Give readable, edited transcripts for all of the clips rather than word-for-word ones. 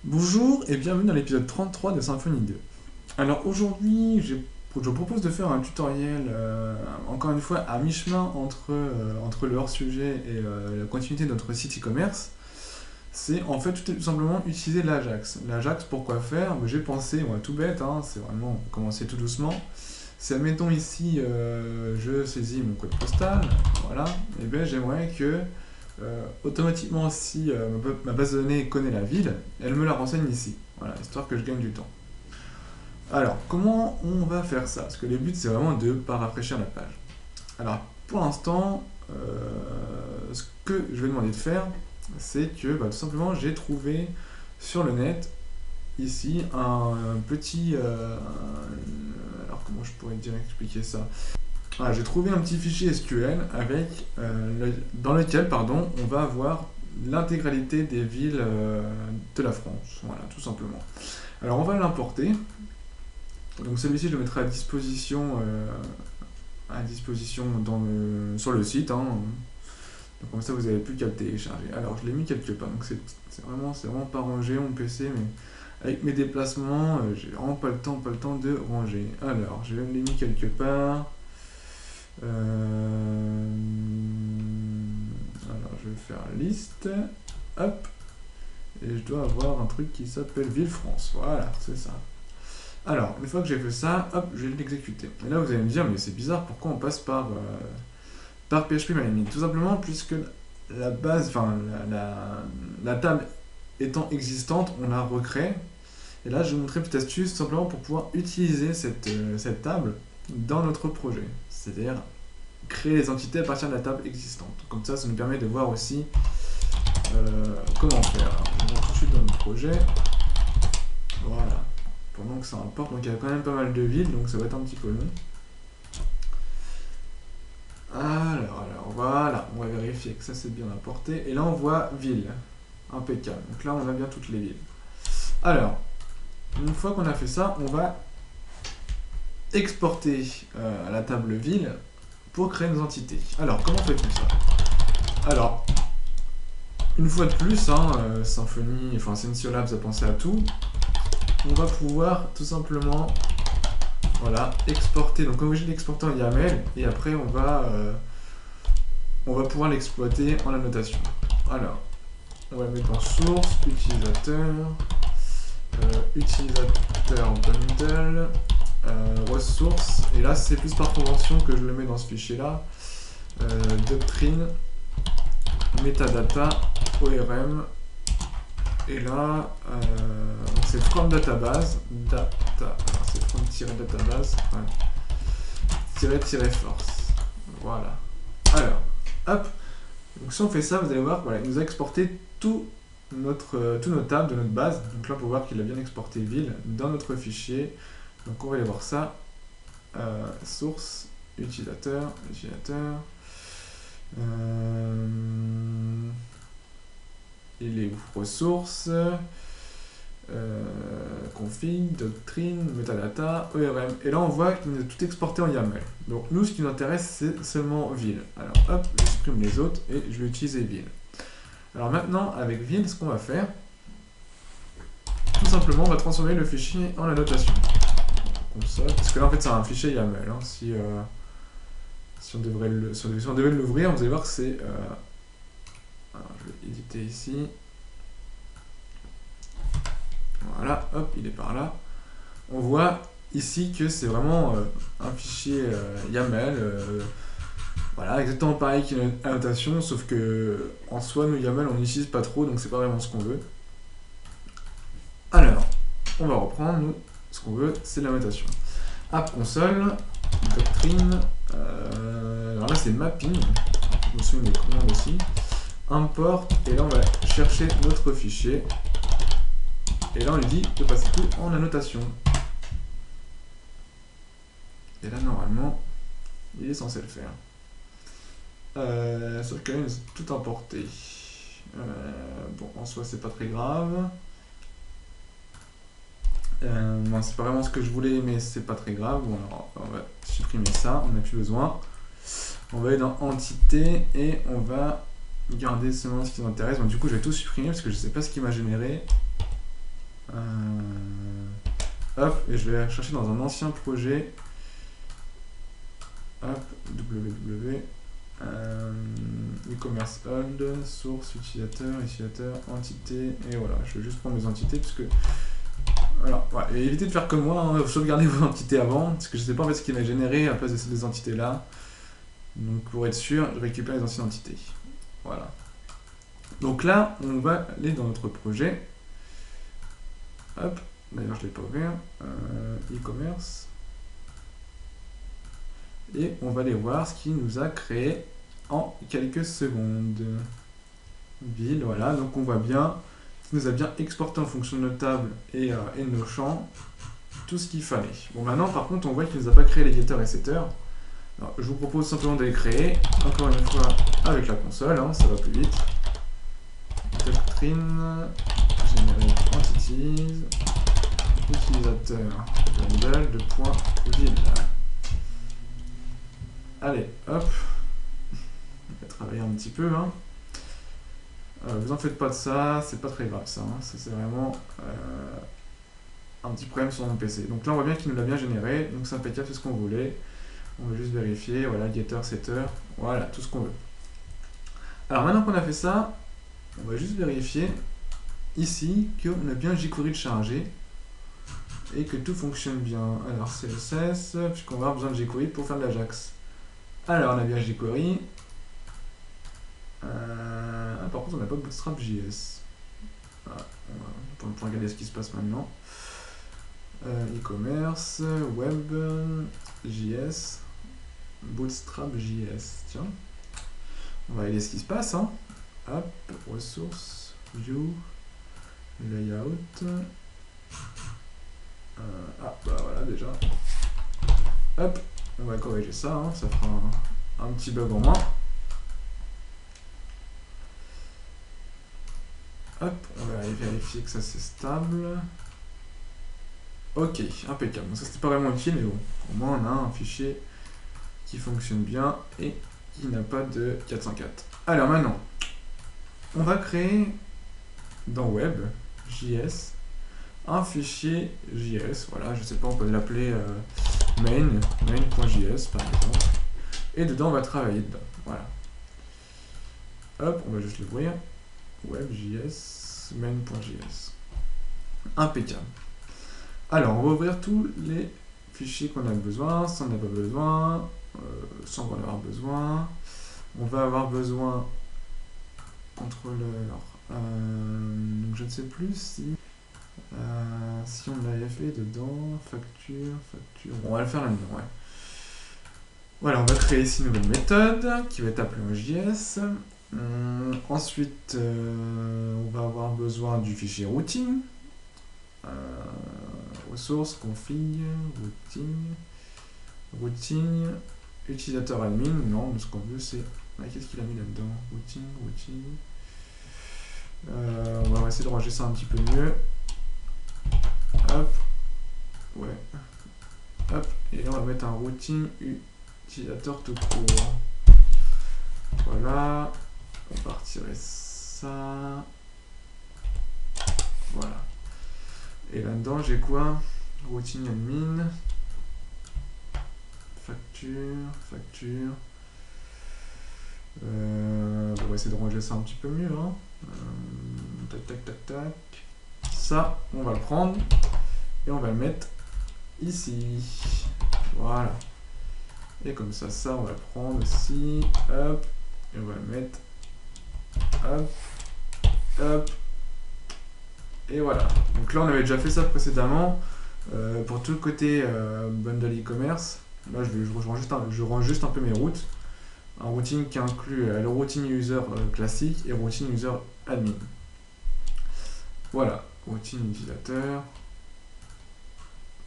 Bonjour et bienvenue dans l'épisode 33 de Symfony 2. Alors aujourd'hui, je vous propose de faire un tutoriel, encore une fois, à mi-chemin entre le hors-sujet et la continuité de notre site e-commerce. C'est en fait tout simplement utiliser l'Ajax. L'Ajax, pourquoi faire? J'ai pensé, tout bête, hein, c'est vraiment commencer tout doucement. Si admettons ici, je saisis mon code postal, voilà, et bien j'aimerais que automatiquement, si ma base de données connaît la ville, elle me la renseigne ici. Voilà, histoire que je gagne du temps. Alors, comment on va faire ça? Parce que le but, c'est vraiment de ne pas rafraîchir la page. Alors, pour l'instant, ce que je vais demander de faire, c'est que tout simplement, j'ai trouvé sur le net, ici, un petit... alors, comment je pourrais dire expliquer ça? Voilà, j'ai trouvé un petit fichier SQL dans lequel on va avoir l'intégralité des villes de la France. Voilà, tout simplement. Alors on va l'importer. Donc celui-ci, je le mettrai à disposition sur le site, hein. Donc comme ça, vous n'avez plus qu'à le télécharger. Alors je l'ai mis quelque part. Donc c'est vraiment pas rangé mon PC, mais avec mes déplacements, j'ai vraiment pas le temps de ranger. Alors je l'ai mis quelque part. Alors je vais faire liste, hop, et je dois avoir un truc qui s'appelle Villefranche, voilà, c'est ça. Alors, une fois que j'ai fait ça, hop, je vais l'exécuter. Et là vous allez me dire, mais c'est bizarre, pourquoi on passe par PHP-MyAdmin? Tout simplement puisque la base, la table étant existante, on la recrée. Et là je vais vous montrer une petite astuce, tout simplement pour pouvoir utiliser cette table dans notre projet. C'est-à-dire créer les entités à partir de la table existante. Comme ça nous permet de voir aussi comment faire. Alors, je vais tout de suite dans le projet. Voilà. Pendant que ça importe, donc il y a quand même pas mal de villes, donc ça va être un petit peu long. Alors, voilà, on va vérifier que ça c'est bien importé. Et là on voit ville. Impeccable. Donc là on a bien toutes les villes. Alors, une fois qu'on a fait ça, on va exporter la table ville pour créer nos entités. Alors, comment fait-on ça? Alors, une fois de plus, Symfony, enfin Sensio Labs a pensé à tout. On va pouvoir tout simplement, voilà, exporter. Donc, on est obligé de l'exporter en YAML et après on va pouvoir l'exploiter en annotation. Alors, on va mettre en source, utilisateur bundle, ressources, et là c'est plus par convention que je le mets dans ce fichier là. Doctrine, metadata, ORM, et là c'est from database, c'est from-database, force. Voilà. Alors, hop. Donc si on fait ça, vous allez voir, voilà, il nous a exporté tous nos tables de notre base. Donc là, on peut voir qu'il a bien exporté ville dans notre fichier. Donc on va aller voir ça. Source, utilisateur. Il est où? Ressources. Config, doctrine, metadata, ORM. Et là, on voit qu'il nous a tout exporté en YAML. Donc nous, ce qui nous intéresse, c'est seulement ville. Alors hop, je supprime les autres et je vais utiliser ville. Alors maintenant, avec ville, ce qu'on va faire, tout simplement, on va transformer le fichier en annotation. Console, parce que là, en fait, c'est un fichier YAML. Hein. Si on devait l'ouvrir, vous allez voir que c'est... alors, je vais éditer ici. Voilà, hop, il est par là. On voit ici que c'est vraiment un fichier YAML. Voilà, exactement pareil qu'une annotation, sauf que en soi, nous YAML, on n'utilise pas trop, donc c'est pas vraiment ce qu'on veut. Alors, on va reprendre, nous, ce qu'on veut, c'est l'annotation. App console, doctrine, alors là c'est mapping, je me souviens des commandes aussi. Import, et là on va chercher notre fichier. Et là on lui dit de passer tout en annotation. Et là normalement, il est censé le faire. Sauf que là il est tout importé. Bon, en soi c'est pas très grave. Non, c'est pas vraiment ce que je voulais, mais c'est pas très grave. Bon, alors, on va supprimer ça, on n'a plus besoin. On va aller dans Entité et on va garder seulement ce qui nous intéresse. Bon, du coup, je vais tout supprimer parce que je sais pas ce qui m'a généré. Hop, et je vais chercher dans un ancien projet. Hop, www. E-commerce hold, source, utilisateur, entité, et voilà, je vais juste prendre mes entités parce que. Alors, voilà, et évitez de faire comme moi, hein, sauvegardez vos entités avant, parce que je sais pas en fait ce qu'il va générer à la place de ces deux entités là. Donc pour être sûr, je récupère les anciennes entités. Voilà. Donc là, on va aller dans notre projet. Hop, d'ailleurs je ne l'ai pas ouvert. E-commerce. Et on va aller voir ce qu'il nous a créé en quelques secondes. Ville, voilà, donc on voit bien qu'il nous a bien exporté en fonction de nos tables et de nos champs tout ce qu'il fallait. Bon, maintenant par contre on voit qu'il ne nous a pas créé les getters et setters. Alors, je vous propose simplement de les créer, encore une fois avec la console, hein, ça va plus vite. Doctrine, générer entities, utilisateur, bundle de point ville. Allez, hop, on va travailler un petit peu. Hein. Vous en faites pas de ça, c'est pas très grave ça. Hein. Ça c'est vraiment un petit problème sur mon PC. Donc là on voit bien qu'il nous l'a bien généré, donc c'est impeccable, c'est ce qu'on voulait. On va juste vérifier, voilà, getter, setter, voilà, tout ce qu'on veut. Alors maintenant qu'on a fait ça, on va juste vérifier ici qu'on a bien jQuery de chargé et que tout fonctionne bien. Alors CSS, puisqu'on va avoir besoin de jQuery pour faire de l'Ajax. Alors on a bien jQuery. Par contre on n'a pas Bootstrap.js. Voilà, on va regarder ce qui se passe maintenant. E-commerce, web, JS, Bootstrap.js. Tiens, on va regarder ce qui se passe. Hein. Hop, ressources, view, layout. Bah voilà déjà. Hop, on va corriger ça, hein, ça fera un petit bug en moins. Hop, on va vérifier que ça c'est stable. Ok, impeccable. Donc ça c'était pas vraiment utile, mais bon, au moins on a un fichier qui fonctionne bien et qui n'a pas de 404. Alors maintenant, on va créer dans Web, JS, un fichier JS. Voilà, je sais pas, on peut l'appeler main.js par exemple. Et dedans, on va travailler dedans. Voilà. Hop, on va juste l'ouvrir. WebJS, main.js. Impeccable. Alors, on va ouvrir tous les fichiers qu'on a besoin, sans en avoir besoin, sans en avoir besoin. On va avoir besoin contrôleur. Donc je ne sais plus si on l'avait fait dedans, facture. Bon, on va le faire là-dedans, ouais. Voilà, on va créer ici une nouvelle méthode qui va être appelée en JS. Ensuite, on va avoir besoin du fichier routing. Ressources, config, routing, utilisateur admin. Non, mais ce qu'on veut c'est... Qu'est-ce qu'il a mis là-dedans? Routing. On va essayer de ranger ça un petit peu mieux. Hop. Ouais. Hop. Et là, on va mettre un routing utilisateur tout court. Voilà. On va retirer ça. Voilà. Et là-dedans, j'ai quoi? Routing admin. Facture. On va essayer de ranger ça un petit peu mieux. Hein. Tac. Ça, on va le prendre et on va le mettre ici. Voilà. Et comme ça, on va le prendre aussi. Hop. Et on va le mettre. Hop. Et voilà. Donc là, on avait déjà fait ça précédemment. Pour tout le côté bundle e-commerce. Là, je range juste un peu mes routes. Un routing qui inclut le routing user classique et routing user admin. Voilà, routing utilisateur,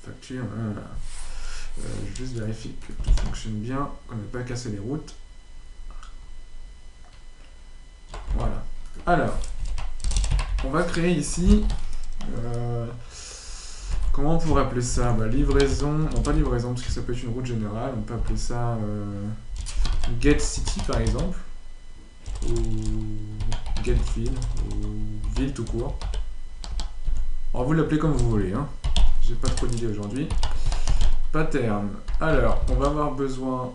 facture, voilà. Juste vérifier que tout fonctionne bien, qu'on n'ait pas cassé les routes. Voilà. Alors, on va créer ici, comment on pourrait appeler ça? Livraison, non pas livraison parce que ça peut être une route générale, on peut appeler ça get city par exemple, ou get ville, ou ville tout court. On Alors vous l'appelez comme vous voulez, hein. J'ai pas trop d'idées aujourd'hui. Pattern. Alors, on va avoir besoin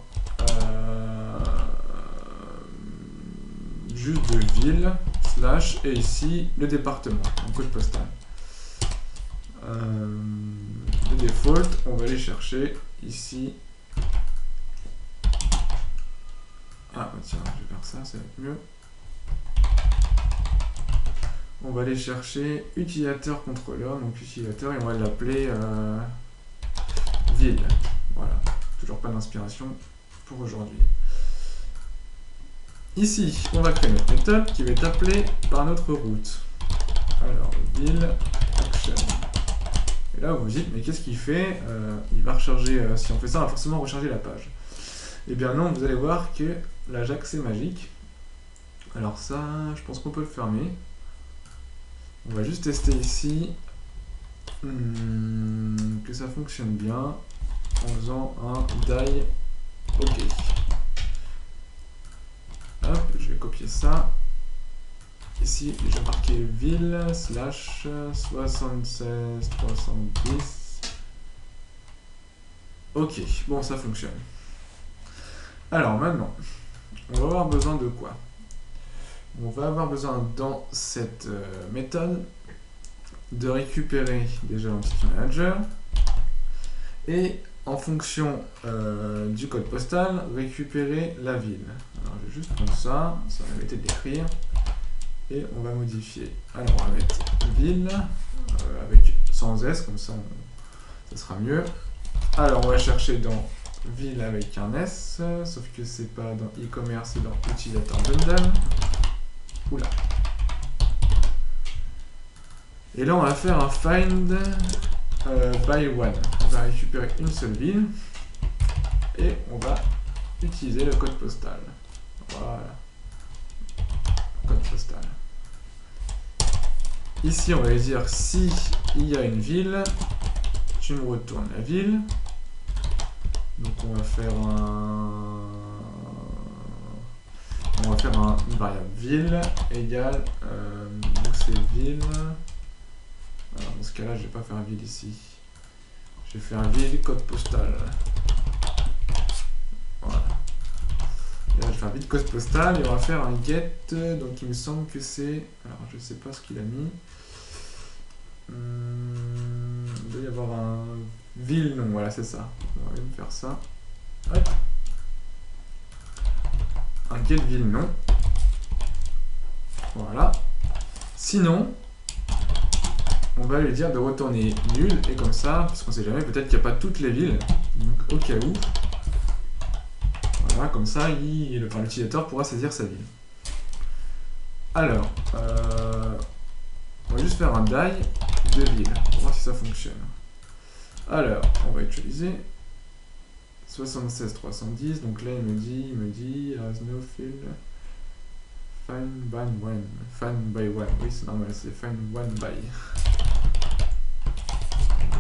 juste de ville, slash, et ici, le département, donc code postal. Le default, on va aller chercher ici. Ah, tiens, je vais faire ça, ça va être mieux. On va aller chercher utilisateur contrôleur, donc utilisateur, et on va l'appeler ville. Voilà, toujours pas d'inspiration pour aujourd'hui. Ici, on va créer notre méthode qui va être appelée par notre route. Alors, ville action. Et là, vous vous dites, mais qu'est-ce qu'il fait? Il va recharger, si on fait ça, on va forcément recharger la page. Eh bien non, vous allez voir que l'Ajax est magique. Alors ça, je pense qu'on peut le fermer. On va juste tester ici que ça fonctionne bien en faisant un die OK. Hop, je vais copier ça. Ici, je vais marquer ville slash 76 310. OK, bon, ça fonctionne. Alors maintenant, on va avoir besoin de quoi? On va avoir besoin dans cette méthode de récupérer déjà l'entity manager et en fonction du code postal, récupérer la ville. Alors je vais juste prendre ça, ça va m'arrêter d'écrire et on va modifier. Alors on va mettre ville avec sans S, comme ça ça sera mieux. Alors on va chercher dans ville avec un S, sauf que c'est pas dans e-commerce, c'est dans utilisateur bundle. Oula. Et là on va faire un find by one. On va récupérer une seule ville et on va utiliser le code postal. Voilà. Code postal. Ici on va dire si il y a une ville, tu me retournes la ville. Donc on va faire une variable ville égale donc c'est ville. Alors dans ce cas là je vais pas faire ville ici, je vais faire ville code postal. Voilà, et là je vais faire ville code postal et on va faire un get. Donc il me semble que c'est, alors je sais pas ce qu'il a mis, il doit y avoir un ville nom, voilà c'est ça, on va même faire ça. Hop. Un get ville nom. Voilà. Sinon, on va lui dire de retourner nul, et comme ça, parce qu'on sait jamais, peut-être qu'il n'y a pas toutes les villes, donc au cas où, voilà, comme ça, l'utilisateur pourra saisir sa ville. Alors, on va juste faire un die de ville, pour voir si ça fonctionne. Alors, on va utiliser 76 310, donc là il me dit has no field find by one. Find by one, oui c'est normal, c'est find one by.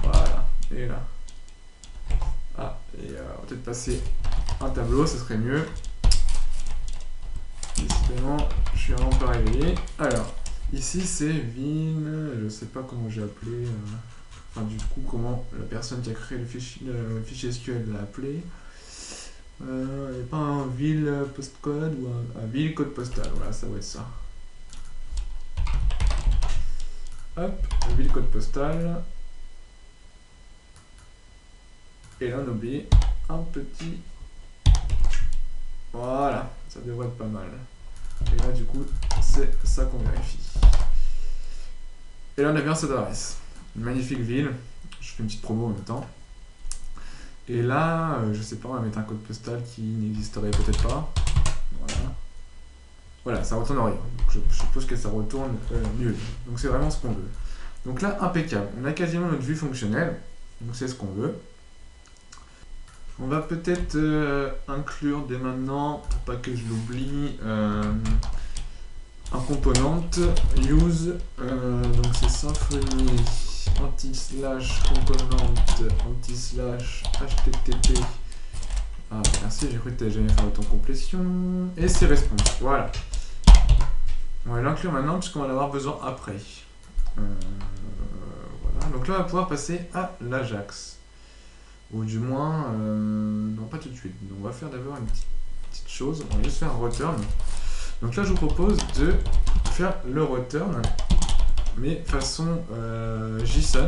Voilà, et là. Ah, et on va peut-être passer un tableau, ce serait mieux. Décidément, je suis vraiment pas réveillé. Alors, ici c'est ville, je sais pas comment j'ai appelé. Enfin, du coup, comment la personne qui a créé le fichier SQL l'a appelé. Il n'y a pas un ville postcode ou un ville code postal. Voilà, ça va être ça. Hop, ville code postal. Et là, on oublie un petit. Voilà, ça devrait être pas mal. Et là, du coup, c'est ça qu'on vérifie. Et là, on a bien cette adresse. Une magnifique ville, je fais une petite promo en même temps. Et là, je sais pas, on va mettre un code postal qui n'existerait peut-être pas. Voilà. Voilà, ça retourne rien. Donc je suppose que ça retourne nul. Donc c'est vraiment ce qu'on veut. Donc là, impeccable. On a quasiment notre vue fonctionnelle. Donc c'est ce qu'on veut. On va peut-être inclure dès maintenant, pour pas que je l'oublie, un component use. Donc c'est Symfony anti-slash component anti-slash http. Ah merci, j'ai cru que tu n'avais jamais fait auto-complétion. Et c'est response, voilà. On va l'inclure maintenant puisqu'on va en avoir besoin après. Donc là, on va pouvoir passer à l'Ajax. Ou du moins, non pas tout de suite. Donc, on va faire d'abord une petite chose. On va juste faire un return. Donc là, je vous propose de faire le return, mais façon JSON.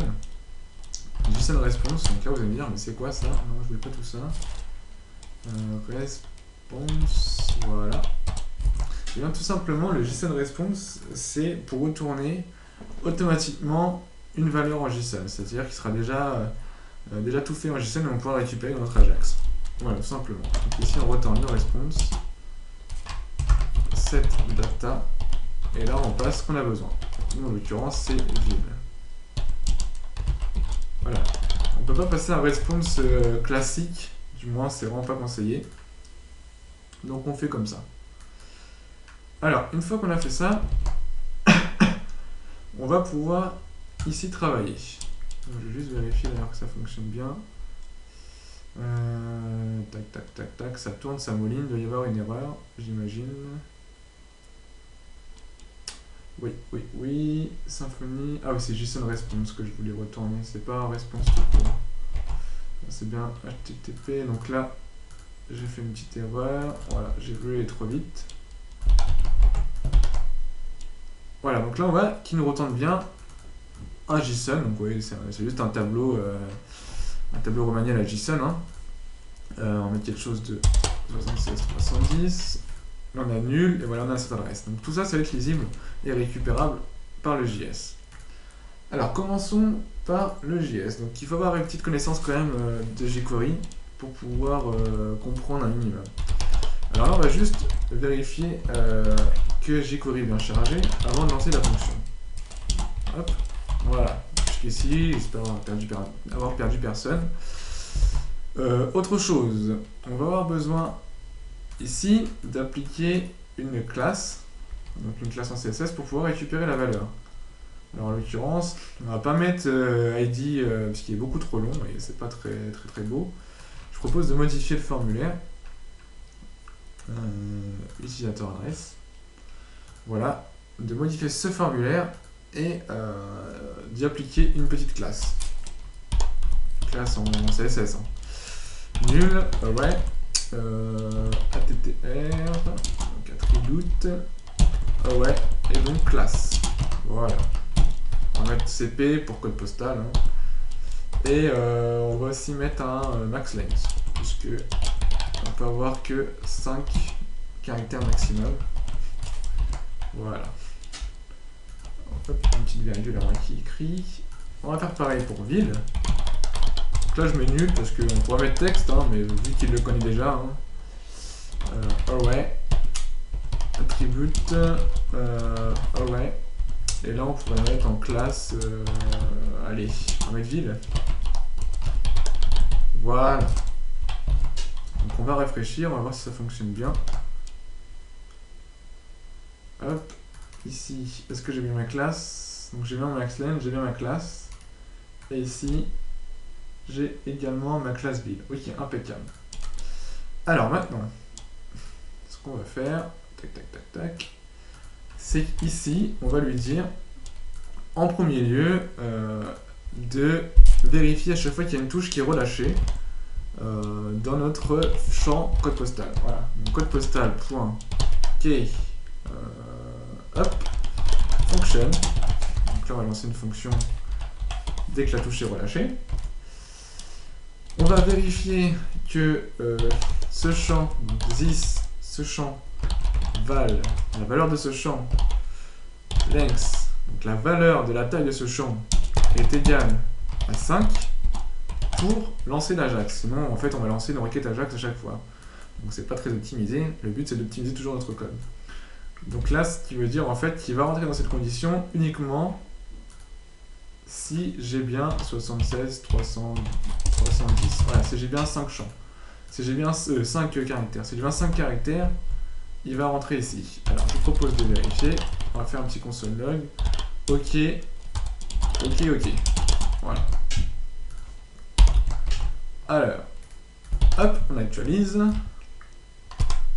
JSON response. Donc là, vous allez me dire, mais c'est quoi ça? Non, je voulais pas tout ça. Response, voilà. Et bien tout simplement, le JSON response, c'est pour retourner automatiquement une valeur en JSON. C'est-à-dire qu'il sera déjà tout fait en JSON et on pourra récupérer dans notre Ajax. Voilà, tout simplement. Donc ici, on retourne le response, set data, et là, on passe ce qu'on a besoin. Nous, en l'occurrence, c'est vide. Voilà. On ne peut pas passer un response classique, du moins, c'est vraiment pas conseillé. Donc, on fait comme ça. Alors, une fois qu'on a fait ça, on va pouvoir ici travailler. Je vais juste vérifier d'ailleurs que ça fonctionne bien. Tac, tac, tac, tac, ça tourne, ça mouline, il doit y avoir une erreur, j'imagine. Oui, oui, oui, Symfony. Ah oui, c'est JSON response que je voulais retourner, c'est pas un response tout court. C'est bien HTTP, donc là, j'ai fait une petite erreur. Voilà, j'ai voulu aller trop vite. Voilà, donc là, on va qu'il nous retourne bien un JSON. Donc, oui, c'est juste un tableau remanié à la JSON. Hein. On met quelque chose de 76-310. Là, on a nul, et voilà, on a cette adresse. Donc, tout ça, ça va être lisible et récupérable par le JS. Alors, commençons par le JS. Donc, il faut avoir une petite connaissance quand même de jQuery pour pouvoir comprendre un minimum. Alors là, on va juste vérifier que jQuery est bien chargé avant de lancer la fonction. Hop, voilà. Jusqu'ici, j'espère avoir perdu personne. Autre chose, on va avoir besoin ici d'appliquer une classe, donc une classe en CSS pour pouvoir récupérer la valeur. Alors en l'occurrence, on va pas mettre ID parce qu'il est beaucoup trop long et c'est pas très beau. Je propose de modifier le formulaire. Utilisateur adresse. Voilà, de modifier ce formulaire et d'y appliquer une petite classe. Classe en CSS. Hein. Nul, array, attr, donc attribute, array, et donc classe. Voilà. On va mettre CP pour code postal. Hein. Et on va aussi mettre un max length, puisque on peut avoir que 5 caractères maximum. Voilà. Hop, une petite virgule à moi qui écrit. On va faire pareil pour ville. Donc là je mets nul parce qu'on pourrait mettre texte, hein, mais vu qu'il le connaît déjà. Hein. Array. Attribute. Array. Et là on pourrait mettre en classe. Allez, on va mettre ville. Voilà. Donc on va réfléchir, on va voir si ça fonctionne bien. Hop, ici, est-ce que j'ai bien ma classe? Donc j'ai bien ma maxLength, j'ai bien ma classe. Et ici, j'ai également ma classe build. Ok, impeccable. Alors maintenant, ce qu'on va faire, tac tac tac tac, c'est qu'ici, on va lui dire, en premier lieu, de vérifier à chaque fois qu'il y a une touche qui est relâchée dans notre champ code postal. Voilà, donc code postal point key hop function. Donc là on va lancer une fonction dès que la touche est relâchée. On va vérifier que ce champ, donc this, ce champ val, la valeur de ce champ length, donc la valeur de la taille de ce champ est égale à 5 pour lancer l'Ajax. Sinon, en fait, on va lancer une requête Ajax à chaque fois. Donc, c'est pas très optimisé. Le but, c'est d'optimiser toujours notre code. Donc là, ce qui veut dire, en fait, qu'il va rentrer dans cette condition uniquement si j'ai bien 76, 300, 310. Voilà, si j'ai bien 5 champs. Si j'ai bien 5 caractères. Si j'ai bien 5 caractères, il va rentrer ici. Alors, je vous propose de vérifier. On va faire un petit console log. Ok. Ok, ok. Voilà. Alors, hop, on actualise.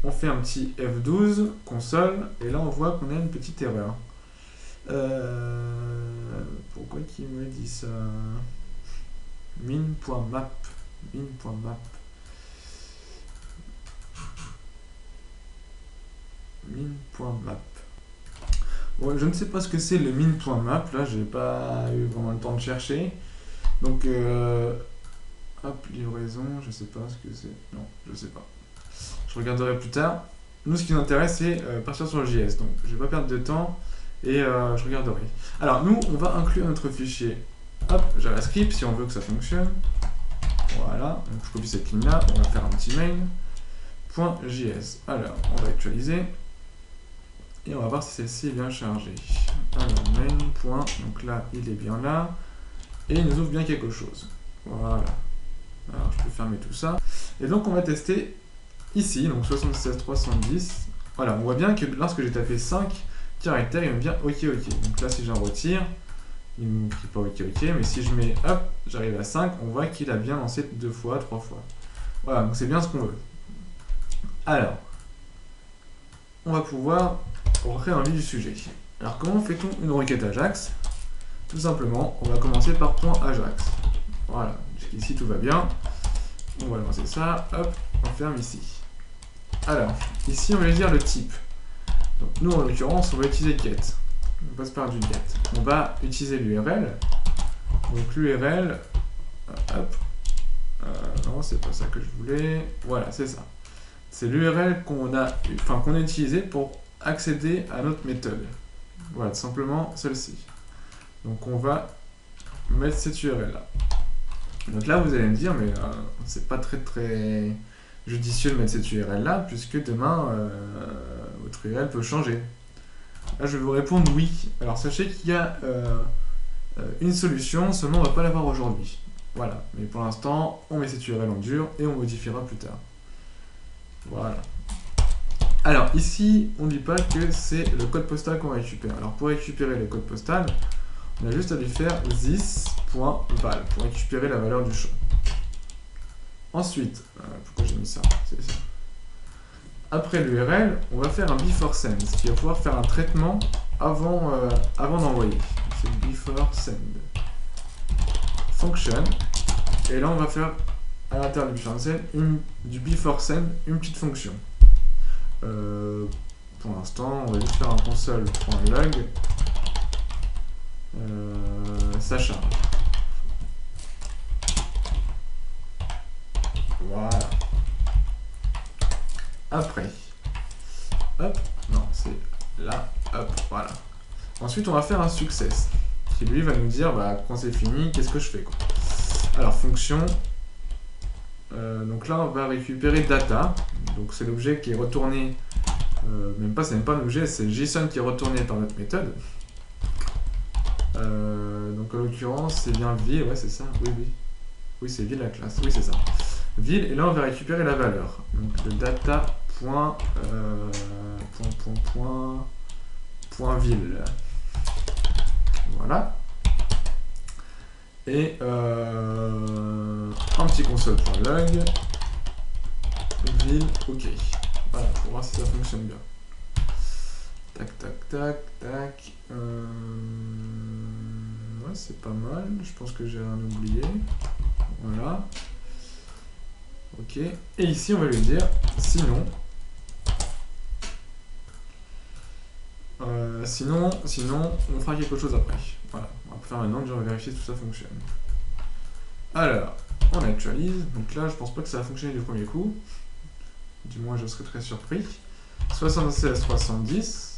On fait un petit F12, console, et là on voit qu'on a une petite erreur. Pourquoi qu'il me dit ça? Min.map. Min.map. Min.map. Ouais, je ne sais pas ce que c'est le min.map. Là, j'ai pas eu vraiment le temps de chercher. Donc, hop, livraison, je sais pas ce que c'est. Non, je sais pas. Je regarderai plus tard. Nous, ce qui nous intéresse, c'est partir sur le JS. Donc, je vais pas perdre de temps et je regarderai. Alors, nous, on va inclure notre fichier. Hop, JavaScript, si on veut que ça fonctionne. Voilà, donc je copie cette ligne-là. On va faire un petit main. .js. Alors, on va actualiser. Et on va voir si celle-ci est bien chargée. Alors, main. Donc là, il est bien là. Et il nous ouvre bien quelque chose. Voilà. Alors, je peux fermer tout ça. Et donc, on va tester ici, donc 76310. Voilà, on voit bien que lorsque j'ai tapé 5 caractères, il me dit bien OK, OK. Donc là, si j'en retire, il ne m'écrit pas OK, OK. Mais si je mets, hop, j'arrive à 5, on voit qu'il a bien lancé 2 fois, 3 fois. Voilà, donc c'est bien ce qu'on veut. Alors, on va pouvoir rentrer dans le vif du sujet. Alors, comment fait-on une requête Ajax? Tout simplement, on va commencer par .ajax. Voilà, jusqu'ici tout va bien. On va lancer ça, hop, on ferme ici. Alors, ici on va dire le type. Donc nous en l'occurrence, on va utiliser get. On passe par du get. On va utiliser l'URL. Donc l'URL, hop, non c'est pas ça que je voulais. Voilà, c'est ça. C'est l'URL qu'on a utilisé pour accéder à notre méthode. Voilà, tout simplement celle-ci. Donc on va mettre cette URL là. Donc là vous allez me dire mais c'est pas très judicieux de mettre cette URL là puisque demain votre URL peut changer. Là je vais vous répondre oui. Alors sachez qu'il y a une solution, seulement on va pas l'avoir aujourd'hui. Voilà, mais pour l'instant on met cette URL en dur et on modifiera plus tard. Voilà. Alors ici on ne dit pas que c'est le code postal qu'on récupère. Alors pour récupérer le code postal, on a juste à lui faire this.val pour récupérer la valeur du champ. Ensuite, pourquoi j'ai mis ça? C'est ça. Après l'URL, on va faire un before send, qui va pouvoir faire un traitement avant d'envoyer. C'est before send. Function. Et là, on va faire à l'intérieur du before send une petite fonction. Pour l'instant, on va juste faire un console.log. Ça charge. Voilà. Après. Hop. Non, c'est là. Hop. Voilà. Ensuite, on va faire un success. Qui lui va nous dire, bah, quand c'est fini, qu'est-ce que je fais, quoi. Alors, fonction. Donc là, on va récupérer data. Donc, c'est l'objet qui est retourné. C'est même pas un objet, c'est le JSON qui est retourné par notre méthode. Donc en l'occurrence c'est bien ville, ouais c'est ça, oui c'est ville la classe, oui c'est ça, ville, et là on va récupérer la valeur, donc le data point ville, voilà, et un petit console.log ville, ok, voilà, pour voir si ça fonctionne bien. Tac, tac, tac, tac. Ouais, c'est pas mal. Je pense que j'ai rien oublié. Voilà. Ok. Et ici, on va lui dire sinon. Sinon, on fera quelque chose après. Voilà. On va faire maintenant, on va vérifier si tout ça fonctionne. Alors, on actualise. Donc là, je pense pas que ça va fonctionner du premier coup. Du moins, je serais très surpris. 76.310.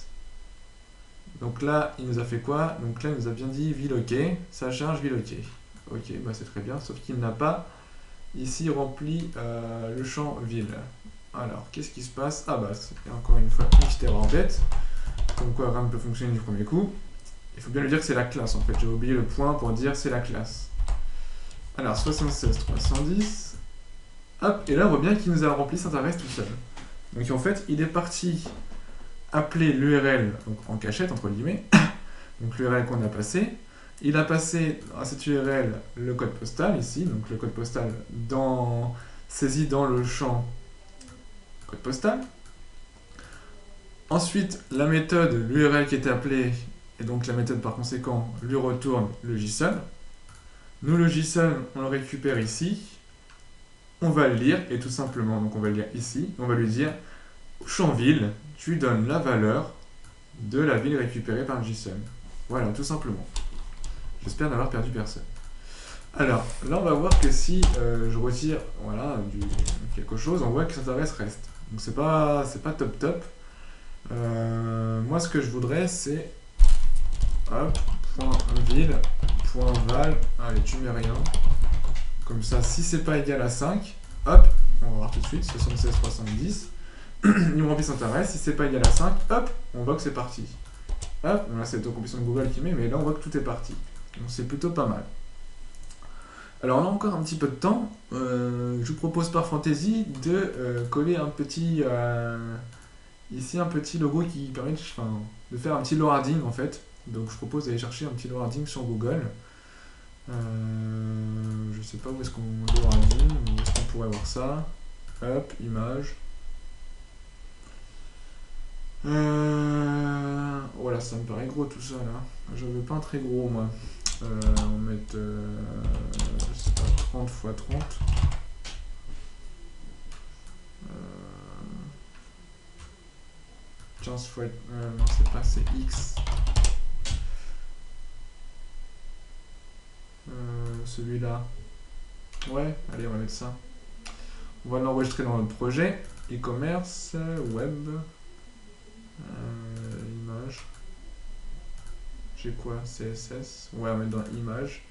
Donc là, il nous a fait quoi? Donc là, il nous a bien dit ville OK, ça charge ville OK. Ok, bah c'est très bien, sauf qu'il n'a pas ici rempli le champ ville. Alors, qu'est-ce qui se passe? Ah bah, c'est encore une fois une petite erreur bête. Comme quoi, RAM peut fonctionner du premier coup. Il faut bien lui dire que c'est la classe en fait. J'ai oublié le point pour dire c'est la classe. Alors, 76.310. Hop, et là, on voit bien qu'il nous a rempli cet adresse tout seul. Donc en fait, il est parti appeler l'URL en cachette, entre guillemets, donc l'URL qu'on a passé. Il a passé à cette URL le code postal, ici, donc le code postal saisi dans le champ code postal. Ensuite, la méthode, l'URL qui était appelée, Et donc la méthode par conséquent lui retourne le JSON. Nous, le JSON, on le récupère ici. On va le lire, et tout simplement, donc on va le lire ici. On va lui dire, champ ville, tu donnes la valeur de la ville récupérée par le JSON. Voilà, tout simplement. J'espère n'avoir perdu personne. Alors, là, on va voir que si je retire voilà, quelque chose, on voit que cette adresse reste. Donc, c'est pas top top. Moi, ce que je voudrais, c'est hop, .ville, .val, allez, tu mets rien. Comme ça, si c'est pas égal à 5, hop, on va voir tout de suite, 76, 70. Il me remplit son adresse, si c'est pas égal à 5, hop, on voit que c'est parti. Hop, bon, là c'est l'autocomplétion de Google qui met, mais là on voit que tout est parti. Donc c'est plutôt pas mal. Alors on a encore un petit peu de temps. Je vous propose par fantaisie de coller un petit ici un petit logo qui permet de faire un petit loading en fait. Donc je propose d'aller chercher un petit loading sur Google. Je sais pas où est-ce qu'on loading, où est-ce qu'on pourrait voir ça. Hop, image. Voilà, ça me paraît gros tout ça là. Je veux pas un très gros moi. On va mettre je sais pas, 30 x 30. 15 x... non c'est pas, c'est X. Celui-là. Ouais, allez on va mettre ça. On va l'enregistrer dans notre projet. E-commerce, web. Image. J'ai quoi? CSS. Ouais, on va mettre dans image.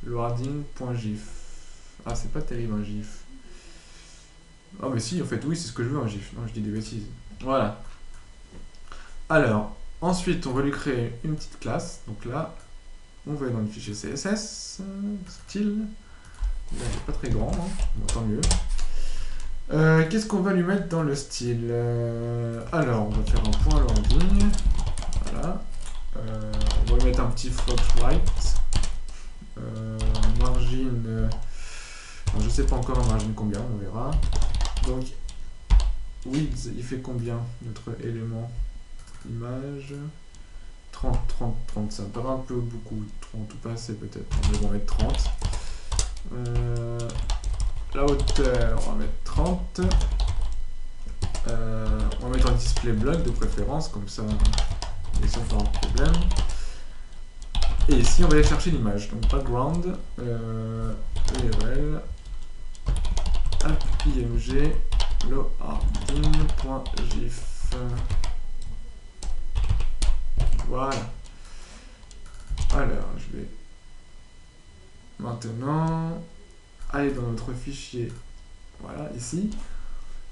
Loading.gif. Ah, c'est pas terrible un gif. Ah, mais si, en fait, oui, c'est ce que je veux un gif. Non, je dis des bêtises. Voilà. Alors, ensuite, on va lui créer une petite classe. Donc là, on va aller dans le fichier CSS. Style. Là, il n'est pas très grand, hein. Bon, tant mieux. Qu'est-ce qu'on va lui mettre dans le style? Alors, on va faire un point loading. Voilà. On va lui mettre un petit float right. Margin. Je sais pas encore un margin combien, on verra. Donc, width, il fait combien notre élément? Image. 30, 30, 30. Ça me paraît un peu beaucoup. 30 ou pas assez peut-être. On va mettre 30. La hauteur, on va mettre 30. On va mettre un display block de préférence, comme ça, et si on fait un problème. Et ici, on va aller chercher l'image. Donc, background, URL, img, loading.gif. Voilà. Alors, je vais maintenant aller dans notre fichier, voilà, ici,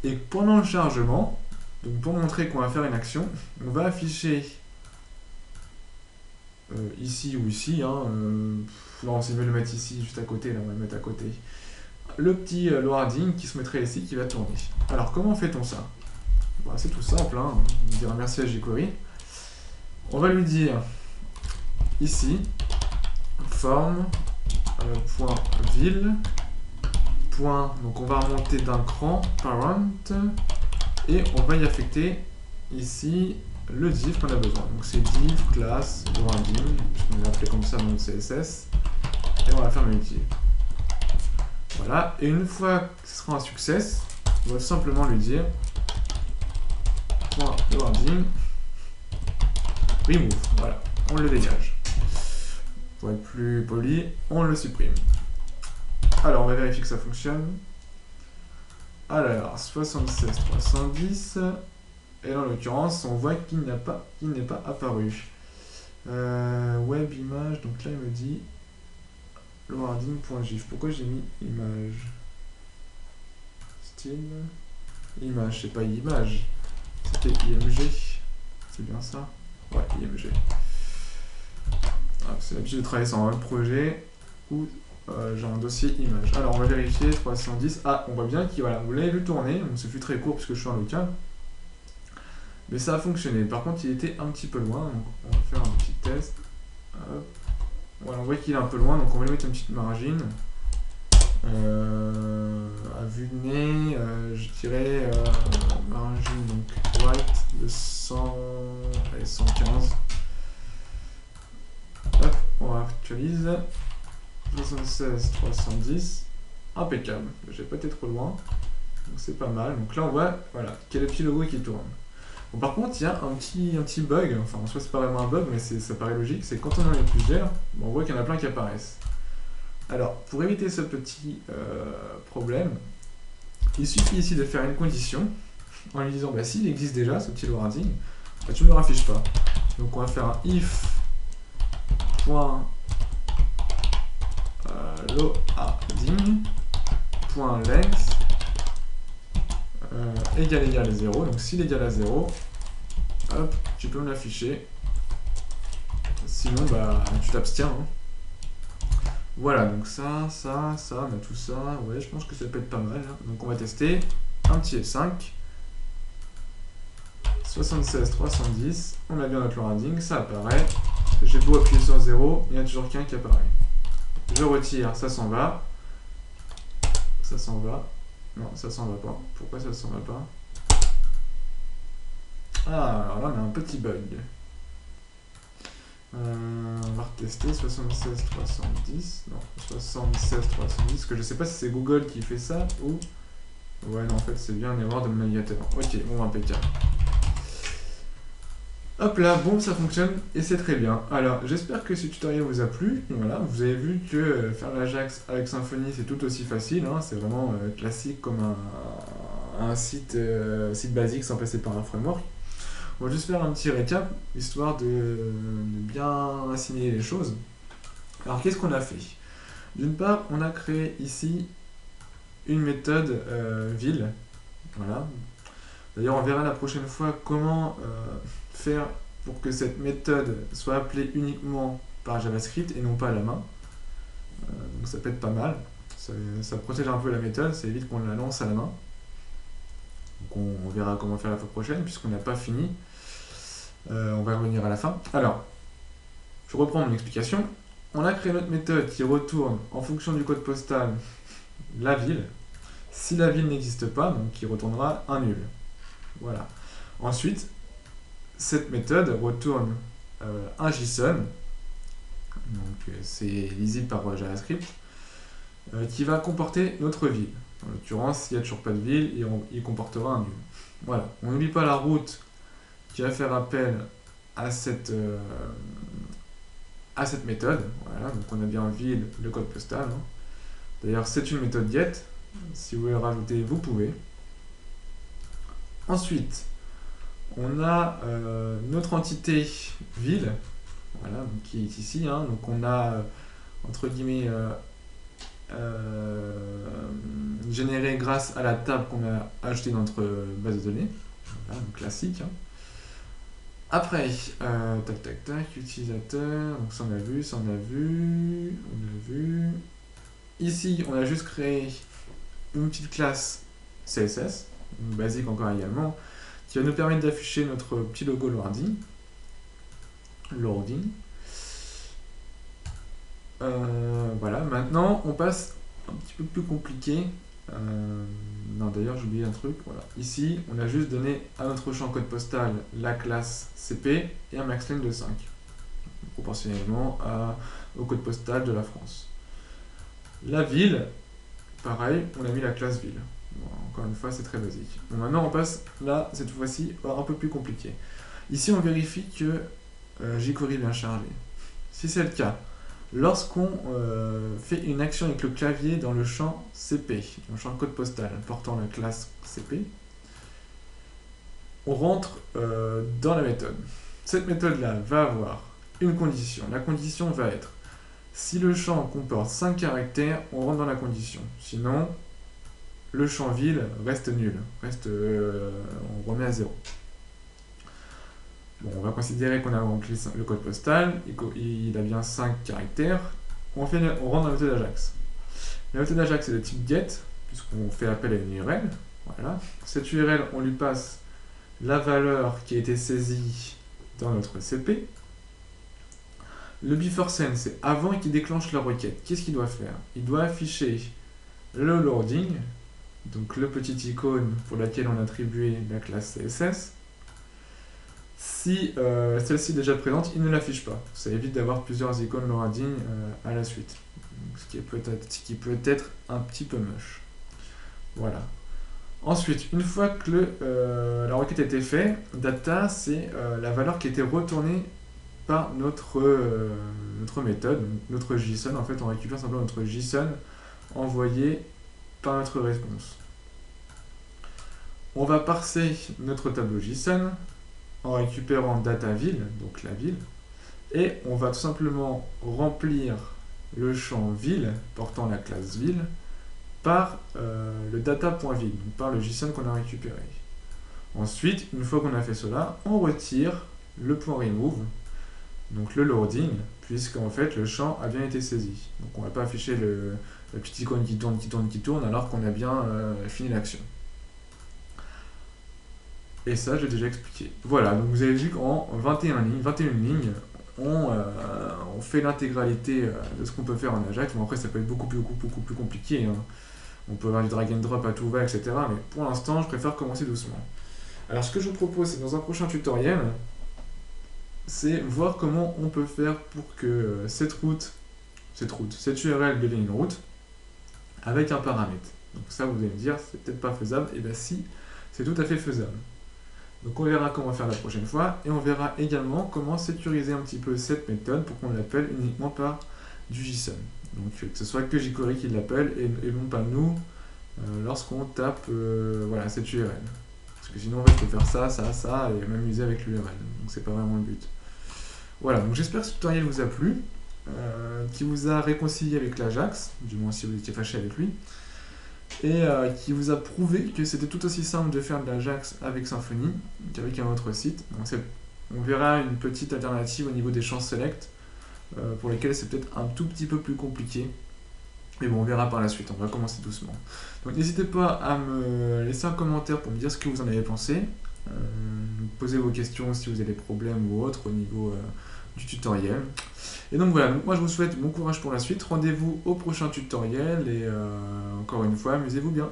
et pendant le chargement, donc pour montrer qu'on va faire une action, on va afficher ici ou ici, hein, non, si je veux le mettre ici, juste à côté, là on va le mettre à côté, le petit loading qui se mettrait ici, qui va tourner. Alors comment fait-on ça? Bah, c'est tout simple, hein. On dira merci à jQuery. On va lui dire ici, form, point ville, point, donc on va remonter d'un cran, parent, et on va y affecter ici le div qu'on a besoin. Donc c'est div, classe, loading, on va l'appeler comme ça dans le CSS, et on va faire le div. Voilà, et une fois que ce sera un succès, on va simplement lui dire point loading, remove, voilà, on le dégage. Pour être plus poli, on le supprime. Alors, on va vérifier que ça fonctionne. Alors, 76 310. Et là, en l'occurrence, on voit qu'il n'est pas apparu. Web image, donc là, il me dit loading.gif. Pourquoi j'ai mis image? Style image, c'est pas image. C'était img. C'est bien ça? Ouais, img. Ah, c'est l'habitude de travailler sur un web projet où j'ai un dossier image. Alors on va vérifier 310. Ah, on voit bien qu'il voilà, vous l'avez vu tourner, donc ce fut très court puisque je suis en local. Mais ça a fonctionné. Par contre, il était un petit peu loin, donc on va faire un petit test. Hop. Voilà, on voit qu'il est un peu loin, donc on va lui mettre une petite margin. À vue de nez, je dirais margin donc white de 100 et 115. On actualise. 76 310. Impeccable. J'ai pas été trop loin. Donc c'est pas mal. Donc là on voit voilà, qu'il y a le petit logo qui tourne. Bon, par contre, il y a un petit bug, enfin en soi c'est pas vraiment un bug, mais ça paraît logique, c'est quand on en a plusieurs, on voit qu'il y en a plein qui apparaissent. Alors, pour éviter ce petit problème, il suffit ici de faire une condition, en lui disant, bah s'il existe déjà, ce petit loading, bah, tu ne me le raffiches pas. Donc on va faire un if loading.length égal à 0, donc s'il est égal à 0, hop, tu peux me l'afficher. Sinon, bah, tu t'abstiens. Hein. Voilà, donc ça, on a tout ça. Ouais, je pense que ça peut être pas mal. Hein. Donc on va tester un petit F5. 76 310. On a bien notre loading, ça apparaît. J'ai beau appuyer sur 0, il n'y a toujours qu'un qui apparaît. Je retire, ça s'en va. Ça s'en va. Non, ça s'en va pas. Pourquoi ça s'en va pas? Ah, alors là on a un petit bug. On va retester 76 310. Non, 76 310. Parce que je sais pas si c'est Google qui fait ça ou. Ouais, non, en fait c'est bien une erreur de mon navigateur. Ok, bon, impeccable. Hop là, bon, ça fonctionne et c'est très bien. Alors, j'espère que ce tutoriel vous a plu. Voilà, vous avez vu que faire l'Ajax avec Symfony, c'est tout aussi facile. Hein, c'est vraiment classique comme un site basique sans passer par un framework. On va juste faire un petit récap, histoire de bien assimiler les choses. Alors, qu'est-ce qu'on a fait? D'une part, on a créé ici une méthode ville. Voilà. D'ailleurs, on verra la prochaine fois comment faire pour que cette méthode soit appelée uniquement par JavaScript et non pas à la main. Donc ça peut être pas mal. Ça protège un peu la méthode, ça évite qu'on la lance à la main. Donc on verra comment faire la fois prochaine, puisqu'on n'a pas fini. On va revenir à la fin. Alors, je reprends mon explication. On a créé notre méthode qui retourne en fonction du code postal la ville. Si la ville n'existe pas, donc il retournera un nul. Voilà. Ensuite, cette méthode retourne un JSON, donc c'est lisible par JavaScript, qui va comporter notre ville. En l'occurrence, s'il n'y a toujours pas de ville, il comportera un nul. Voilà. On n'oublie pas la route qui va faire appel à cette méthode. Voilà. Donc on a bien ville, le code postal. Hein. D'ailleurs, c'est une méthode get. Si vous voulez rajouter, vous pouvez. Ensuite, on a notre entité ville, voilà, donc, qui est ici. Hein, donc on a, entre guillemets, généré grâce à la table qu'on a ajoutée dans notre base de données. Voilà, donc classique. Hein. Après, tac, utilisateur, donc ça on a vu, on a vu. Ici, on a juste créé une petite classe CSS, basique encore également, qui va nous permettre d'afficher notre petit logo loading. Voilà, maintenant on passe un petit peu plus compliqué. Non, d'ailleurs j'ai oublié un truc. Voilà. Ici, on a juste donné à notre champ code postal la classe CP et un maxlen de 5, proportionnellement au code postal de la France. La ville, pareil, on a mis la classe ville. Bon, encore une fois, c'est très basique. Bon, maintenant, on passe là, cette fois-ci, un peu plus compliqué. Ici, on vérifie que jQuery est bien chargé. Si c'est le cas, lorsqu'on fait une action avec le clavier dans le champ CP, dans le champ code postal portant la classe CP, on rentre dans la méthode. Cette méthode-là va avoir une condition. La condition va être si le champ comporte 5 caractères, on rentre dans la condition. Sinon, le champ ville reste nul. On remet à 0. Bon, on va considérer qu'on a rempli le code postal, il a bien 5 caractères. On rentre dans la méthode Ajax. La méthode Ajax est de type get, puisqu'on fait appel à une URL. Voilà. Cette URL, on lui passe la valeur qui a été saisie dans notre CP. Le before send, c'est avant qu'il déclenche la requête. Qu'est-ce qu'il doit faire? Il doit afficher le loading, donc le petit icône pour laquelle on a attribué la classe CSS, Si celle-ci est déjà présente, il ne l'affiche pas. Ça évite d'avoir plusieurs icônes loading à la suite. Donc, ce qui peut être un petit peu moche. Voilà. Ensuite, une fois que la requête a été faite, data, c'est la valeur qui a été retournée par notre méthode, notre JSON. En fait, on récupère simplement notre JSON envoyé par notre réponse. On va parser notre tableau JSON en récupérant data ville, donc la ville, et on va tout simplement remplir le champ ville portant la classe ville par le data.ville, donc par le JSON qu'on a récupéré. Ensuite, une fois qu'on a fait cela, on retire le point remove, donc le loading, puisqu'en fait le champ a bien été saisi. Donc on ne va pas afficher la petite icône qui tourne alors qu'on a bien fini l'action. Et ça, je l'ai déjà expliqué. Voilà, donc vous avez vu qu'en 21 lignes, on fait l'intégralité de ce qu'on peut faire en Ajax. Bon, après, ça peut être beaucoup plus compliqué, hein. On peut avoir du drag and drop à tout va, etc. Mais pour l'instant, je préfère commencer doucement. Alors, ce que je vous propose, c'est dans un prochain tutoriel, c'est voir comment on peut faire pour que cette URL devienne une route avec un paramètre. Donc ça, vous allez me dire, c'est peut-être pas faisable. Et bien si, c'est tout à fait faisable. Donc on verra comment faire la prochaine fois, et on verra également comment sécuriser un petit peu cette méthode pour qu'on l'appelle uniquement par du JSON. Donc que ce soit que jQuery qui l'appelle et non pas nous lorsqu'on tape voilà, cette URL. Parce que sinon en fait, il faut faire ça, et même user avec l'URL. Donc c'est pas vraiment le but. Voilà, donc j'espère que ce tutoriel vous a plu, qui vous a réconcilié avec l'Ajax, du moins si vous étiez fâché avec lui, et qui vous a prouvé que c'était tout aussi simple de faire de l'Ajax avec Symfony qu'avec un autre site. Donc on verra une petite alternative au niveau des champs select, pour lesquels c'est peut-être un tout petit peu plus compliqué. Mais bon, on verra par la suite, on va commencer doucement. Donc n'hésitez pas à me laisser un commentaire pour me dire ce que vous en avez pensé. Posez vos questions si vous avez des problèmes ou autres au niveau du tutoriel. Et donc voilà, moi je vous souhaite bon courage pour la suite. Rendez-vous au prochain tutoriel et encore une fois, amusez-vous bien.